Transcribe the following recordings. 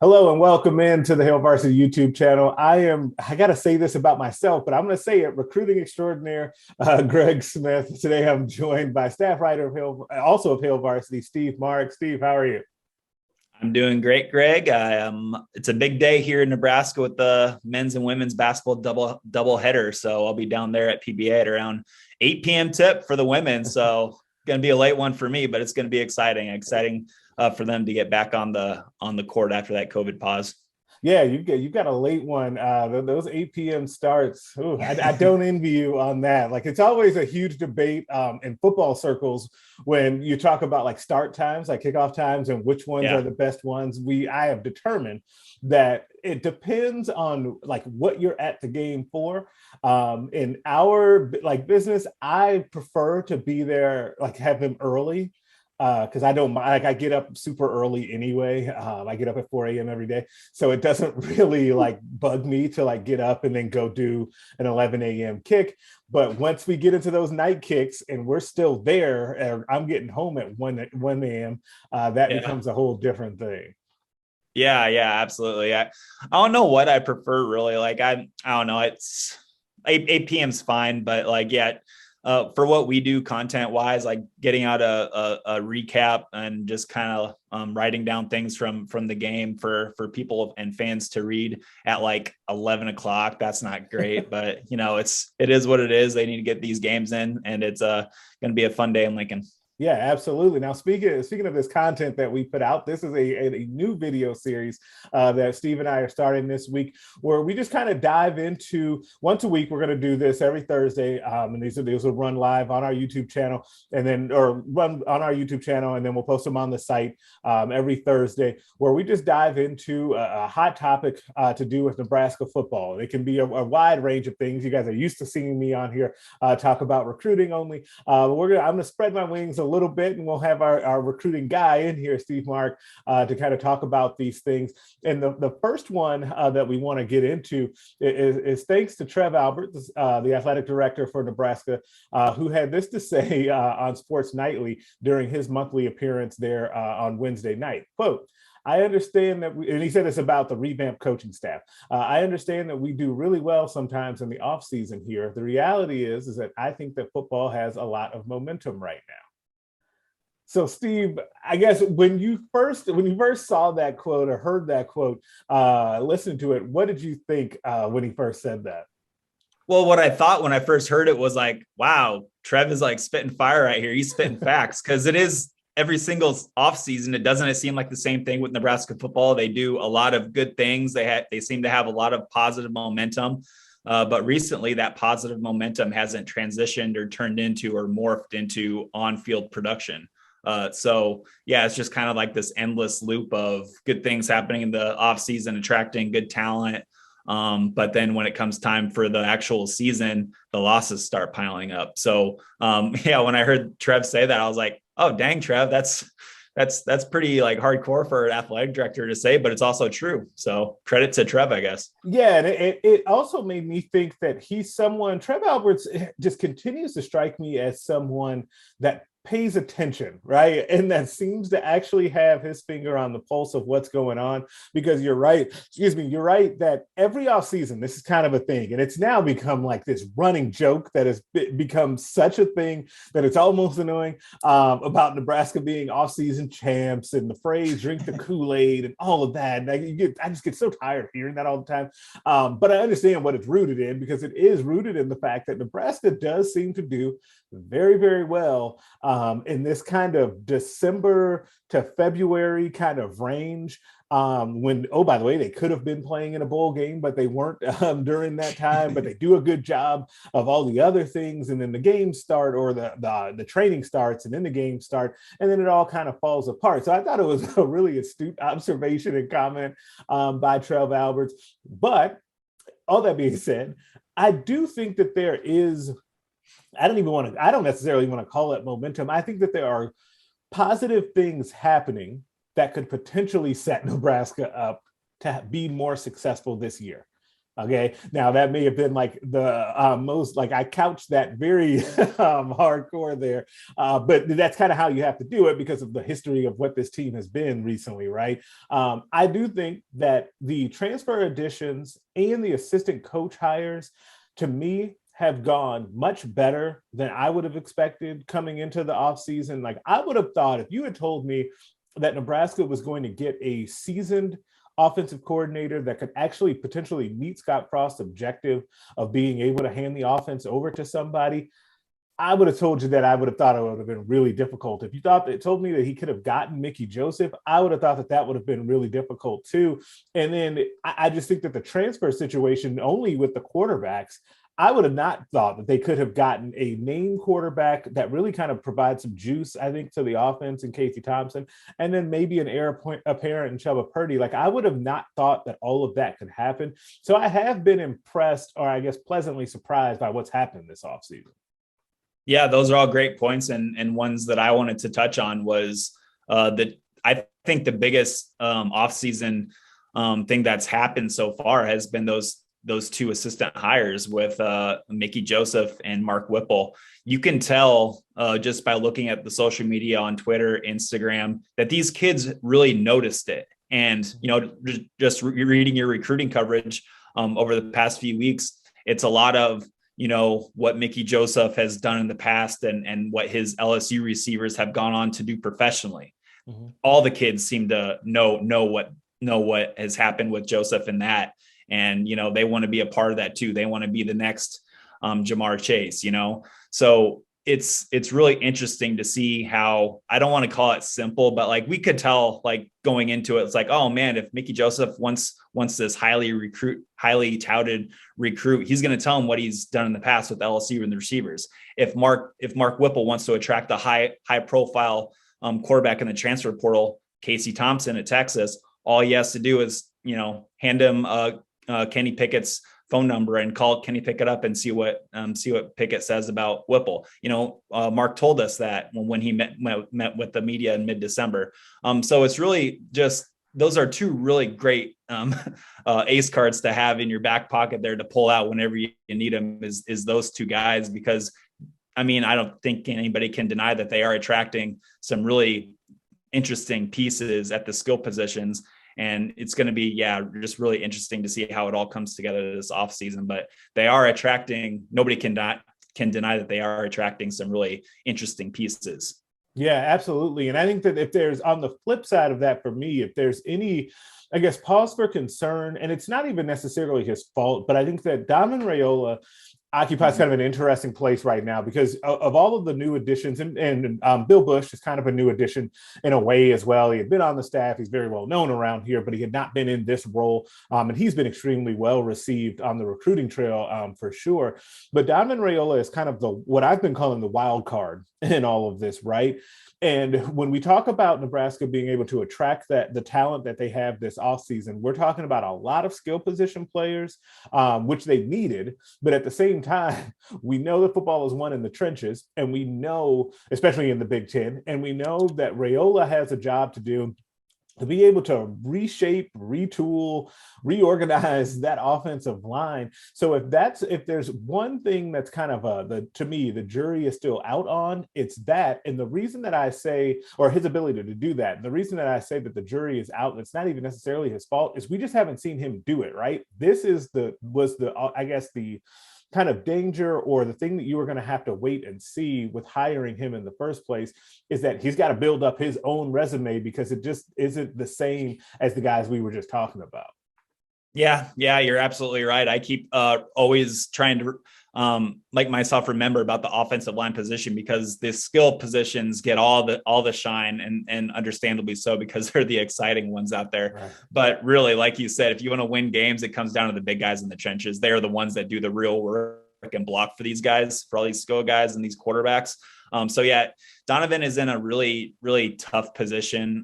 Hello and welcome into the Hail Varsity YouTube channel. I got to say this about myself, but I'm going to say it, recruiting extraordinaire, Greg Smith. Today I'm joined by staff writer also of Hail Varsity, Steve Marik. Steve, how are you? I'm doing great, Greg. It's a big day here in Nebraska with the men's and women's basketball double header. So I'll be down there at PBA at around 8 p.m. tip for the women. So going to be a late one for me, but it's going to be exciting for them to get back on the court after that COVID pause. Yeah, you've got a late one. Those 8 p.m. starts. Ooh, I don't envy you on that. Like it's always a huge debate in football circles when you talk about like start times, like kickoff times, and which ones are Yeah. the best ones. I have determined that it depends on like what you're at the game for. In our like business, I prefer to be there, like have them early because I don't like I get up super early anyway. I get up at 4 a.m. every day, so it doesn't really like bug me to like get up and then go do an 11 a.m. kick. But once we get into those night kicks and we're still there, and I'm getting home at 1 a.m., that Yeah. becomes a whole different thing. Yeah, absolutely. I don't know what I prefer really. Like I don't know. It's 8 p.m.'s fine, but like yeah, for what we do content wise, like getting out a recap and just kind of writing down things from the game for people and fans to read at like 11 o'clock. That's not great, but it is what it is. They need to get these games in, and it's going to be a fun day in Lincoln. Yeah, absolutely. Now, speaking of this content that we put out, this is a new video series that Steve and I are starting this week, where we just kind of dive into once a week. We're going to do this every Thursday, and these will run live on our YouTube channel, and then we'll post them on the site every Thursday, where we just dive into a hot topic to do with Nebraska football. It can be a wide range of things. You guys are used to seeing me on here talk about recruiting only. I'm going to spread my wings a little bit, and we'll have our recruiting guy in here, Steve Marik, to kind of talk about these things. And the first one that we want to get into is thanks to Trev Alberts, the athletic director for Nebraska, who had this to say on Sports Nightly during his monthly appearance there on Wednesday night. Quote, I understand that, and he said this about the revamped coaching staff. I understand that we do really well sometimes in the offseason here. The reality is that I think that football has a lot of momentum right now. So, Steve, I guess when you first saw that quote or heard that quote, listened to it, what did you think when he first said that? Well, what I thought when I first heard it was like, wow, Trev is like spitting fire right here. He's spitting facts, because it is every single offseason. It seem like the same thing with Nebraska football. They do a lot of good things. They seem to have a lot of positive momentum. But recently that positive momentum hasn't transitioned or turned into or morphed into on-field production. So yeah, it's just kind of like this endless loop of good things happening in the off season, attracting good talent. But then when it comes time for the actual season, the losses start piling up. So yeah, when I heard Trev say that, I was like, oh dang, Trev, that's pretty like hardcore for an athletic director to say, but it's also true. So credit to Trev, I guess. Yeah, and it also made me think that Trev Alberts just continues to strike me as someone that pays attention, right? And that seems to actually have his finger on the pulse of what's going on, because you're right, that every offseason, this is kind of a thing. And it's now become like this running joke that has become such a thing that it's almost annoying about Nebraska being offseason champs and the phrase drink the Kool-Aid and all of that. And I just get so tired of hearing that all the time. But I understand what it's rooted in, because it is rooted in the fact that Nebraska does seem to do very, very well in this kind of December to February kind of range. When, oh, by the way, they could have been playing in a bowl game, but they weren't during that time. But they do a good job of all the other things, and then the games start, or the training starts, and then the games start, and then it all kind of falls apart. So I thought it was a really astute observation and comment by Trev Alberts. But all that being said, I do think that there is, I don't necessarily want to call it momentum. I think that there are positive things happening that could potentially set Nebraska up to be more successful this year. Okay. Now that may have been like the most, like I couched that very hardcore there. But that's kind of how you have to do it because of the history of what this team has been recently, right? I do think that the transfer additions and the assistant coach hires, to me, have gone much better than I would have expected coming into the offseason. Like I would have thought if you had told me that Nebraska was going to get a seasoned offensive coordinator that could actually potentially meet Scott Frost's objective of being able to hand the offense over to somebody, I would have told you that I would have thought it would have been really difficult. If you thought that told me that he could have gotten Mickey Joseph, I would have thought that that would have been really difficult too. And then I just think that the transfer situation only with the quarterbacks, I would have not thought that they could have gotten a name quarterback that really kind of provides some juice, I think, to the offense in Casey Thompson, and then maybe an heir apparent in Chuba Purdy. Like I would have not thought that all of that could happen. So I have been impressed, or I guess pleasantly surprised by what's happened this offseason. Yeah, those are all great points, and ones that I wanted to touch on was that I think the biggest offseason thing that's happened so far has been those two assistant hires with Mickey Joseph and Mark Whipple. You can tell just by looking at the social media on Twitter, Instagram, that these kids really noticed it. And, just reading your recruiting coverage over the past few weeks, it's a lot of, what Mickey Joseph has done in the past and what his LSU receivers have gone on to do professionally. Mm-hmm. All the kids seem to know what has happened with Joseph in that. And, they want to be a part of that too. They want to be the next Jamar Chase, So it's really interesting to see how, I don't want to call it simple, but like we could tell, like going into it, it's like, oh man, if Mickey Joseph wants this highly touted recruit, he's going to tell him what he's done in the past with LSU and the receivers. If Mark Whipple wants to attract a high profile quarterback in the transfer portal, Casey Thompson at Texas, all he has to do is, hand him Kenny Pickett's phone number and call Kenny Pickett up and see what Pickett says about Whipple. Mark told us that when he met with the media in mid-December. So it's really just, those are two really great ace cards to have in your back pocket there to pull out whenever you need them is those two guys, because I don't think anybody can deny that they are attracting some really interesting pieces at the skill positions. And it's going to be, just really interesting to see how it all comes together this offseason. But they are attracting, nobody can deny that they are attracting some really interesting pieces. Yeah, absolutely. And I think that if there's, on the flip side of that, for me, if there's any, I guess, pause for concern, and it's not even necessarily his fault, but I think that Donovan Raiola occupies kind of an interesting place right now because of all of the new additions, and Bill Bush is kind of a new addition in a way as well. He had been on the staff. He's very well known around here, but he had not been in this role. And he's been extremely well received on the recruiting trail for sure. But Donovan Raiola is kind of what I've been calling the wild card in all of this, right? And when we talk about Nebraska being able to attract the talent that they have this offseason, we're talking about a lot of skill position players, which they needed. But at the same time, we know that football is won in the trenches, and we know, especially in the Big Ten, and we know that Raiola has a job to do to be able to reshape, retool, reorganize that offensive line. So if there's one thing that's kind of to me, the jury is still out on, it's that. And the reason that I say, or his ability to do that, and the reason that I say that the jury is out, and it's not even necessarily his fault, is we just haven't seen him do it, right? This was the kind of danger, or the thing that you were going to have to wait and see with hiring him in the first place, is that he's got to build up his own resume, because it just isn't the same as the guys we were just talking about. Yeah, you're absolutely right. I keep always trying to like myself remember about the offensive line position, because the skill positions get all the shine, and understandably so, because they're the exciting ones out there. Right. But really, like you said, if you want to win games, it comes down to the big guys in the trenches. They are the ones that do the real work and block for these guys, for all these skill guys and these quarterbacks. So yeah, Donovan is in a really, really tough position,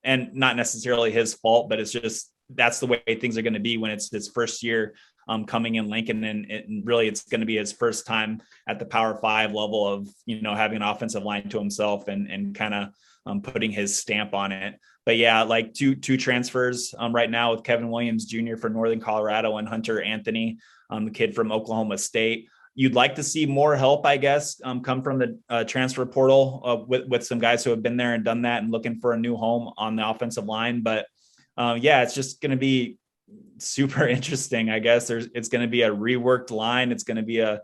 and not necessarily his fault, but it's just, that's the way things are going to be when it's his first year coming in Lincoln, and really it's going to be his first time at the Power 5 level of, having an offensive line to himself and kind of putting his stamp on it. but yeah, like two transfers right now with Kevin Williams Jr. for Northern Colorado and Hunter Anthony, the kid from Oklahoma State. You'd like to see more help, I guess, come from the transfer portal with some guys who have been there and done that and looking for a new home on the offensive line. But yeah, it's just going to be super interesting. I guess it's going to be a reworked line. It's going to be a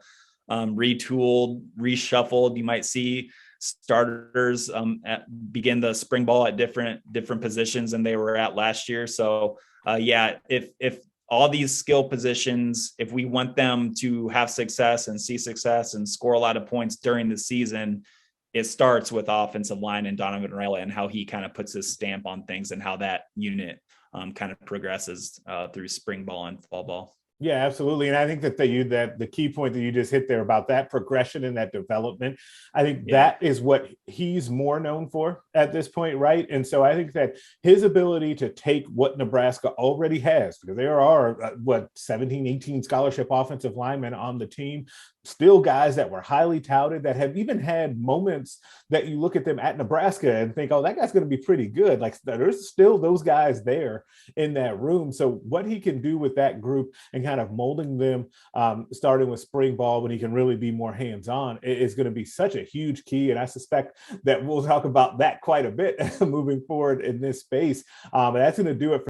retooled, reshuffled. You might see starters begin the spring ball at different positions than they were at last year. So yeah, if all these skill positions, if we want them to have success and see success and score a lot of points during the season, it starts with offensive line and Donovan Rella and how he kind of puts his stamp on things and how that unit kind of progresses through spring ball and fall ball. Yeah, absolutely. And I think that the key point that you just hit there about that progression and that development, I think that is what he's more known for at this point, right? And so I think that his ability to take what Nebraska already has, because there are 17, 18 scholarship offensive linemen on the team, still guys that were highly touted that have even had moments that you look at them at Nebraska and think, oh, that guy's going to be pretty good. Like there's still those guys there in that room. So what he can do with that group and kind of molding them, starting with spring ball when he can really be more hands-on, is going to be such a huge key. And I suspect that we'll talk about that quite a bit moving forward in this space. And that's going to do it for